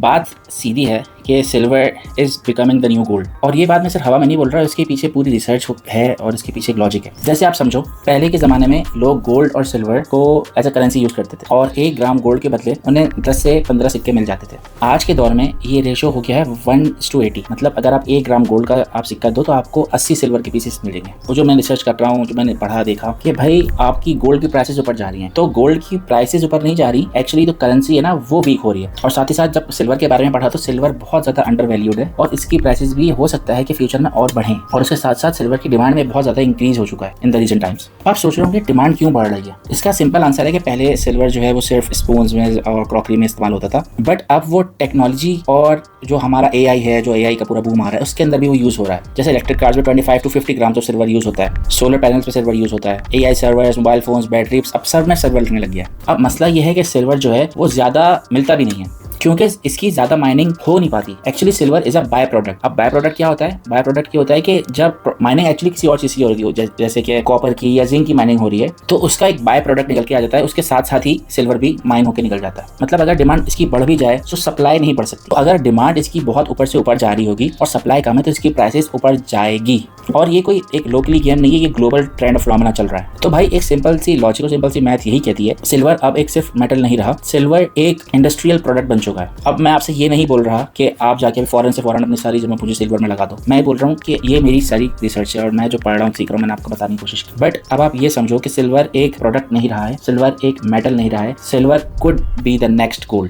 बात सीधी है कि silver is becoming the new gold. और ये बात मैं सिर्फ हवा में नहीं बोल रहा, इसके पीछे पूरी रिसर्च है और इसके पीछे एक लॉजिक है। जैसे आप समझो, पहले के ज़माने में लोग गोल्ड और सिल्वर को एज अ करेंसी यूज़ करते थे और 1 ग्राम गोल्ड के बदले उन्हें 10 से 15 सिक्के मिल जाते थे। आज के दौर में ये रेशो हो गया है 1:80। मतलब अगर आप 1 ग्राम गोल्ड का आप सिक्का दो तो आपको 80 सिल्वर के पीसेस मिलेंगे। वो जो मैं रिसर्च कर रहा हूँ, जो मैंने पढ़ा देखा कि भाई आपकी गोल्ड की प्राइसेस ऊपर जा रही हैं, तो गोल्ड की प्राइसेस ऊपर नहीं जा रही, एक्चुअली जो करेंसी है ना वो वीक हो रही है। और साथ ही साथ जब सिल्वर के बारे में पढ़ा तो सिल्वर बहुत ज़्यादा अंडर वैल्यूड है और इसकी प्राइसेस भी हो सकता है कि फ्यूचर में और बढ़ें। और उसके साथ साथ सिल्वर की डिमांड में बहुत ज़्यादा इंक्रीज हो चुका है इन द रीसेंट टाइम्स। आप सोच रहे होंगे डिमांड क्यों बढ़ रही है? इसका सिंपल आंसर है कि पहले सिल्वर जो है वो सिर्फ स्पून्स में और क्रॉकरी में इस्तेमाल होता था, बट अब वो टेक्नोलॉजी और जो हमारा AI है, जो AI का पूरा बूम आ रहा है, उसके अंदर भी वो यूज़ हो रहा है। जैसे इलेक्ट्रिक कार्स में 25 to 50 ग्राम तो सिल्वर यूज़ होता है, सोलर पैनल्स पे सिल्वर यूज़ होता है, AI servers, mobile phones, batteries, अब सब में सिल्वर लगने लग गया है। अब मसला ये है कि सिल्वर जो है वो ज़्यादा मिलता भी नहीं है क्योंकि इसकी ज़्यादा माइनिंग हो नहीं पाती। Actually silver is a by product. अब बाय प्रोडक्ट क्या होता है? बाय प्रोडक्ट ये होता है कि जब माइनिंग एक्चुअली किसी और चीज़ की हो रही हो, जैसे कि कॉपर की या जिंक की माइनिंग हो रही है, तो उसका एक बाय प्रोडक्ट निकल के आ जाता है, उसके साथ साथ ही सिल्वर भी माइन होकर निकल जाता है। मतलब अगर डिमांड इसकी बढ़ भी जाए तो सप्लाई नहीं बढ़ सकती। तो अगर डिमांड इसकी बहुत ऊपर से ऊपर जा रही होगी और सप्लाई कम है तो इसकी प्राइसेस ऊपर जाएगी। और ये कोई एक लोकली गेम नहीं है, ये ग्लोबल ट्रेंड ऑफ फिनोमेना चल रहा है। तो भाई एक सिंपल सी लॉजिकल सिंपल सी मैथ यही कहती है, सिल्वर अब एक सिर्फ मेटल नहीं रहा, सिल्वर एक इंडस्ट्रियल प्रोडक्ट बन चुका है। अब मैं आपसे ये नहीं बोल रहा कि आप जाके फॉरेन से फॉरेन अपनी सारी जमा पूंजी सिल्वर में लगा दो। मैं बोल रहा हूँ कि ये मेरी सारी रिसर्च है और मैं जो पढ़ रहा हूँ, सीख रहा हूँ, मैंने आपको बताने की कोशिश की। बट अब आप ये समझो कि सिल्वर एक प्रोडक्ट नहीं रहा है, सिल्वर एक मेटल नहीं रहा है, silver could be the next gold.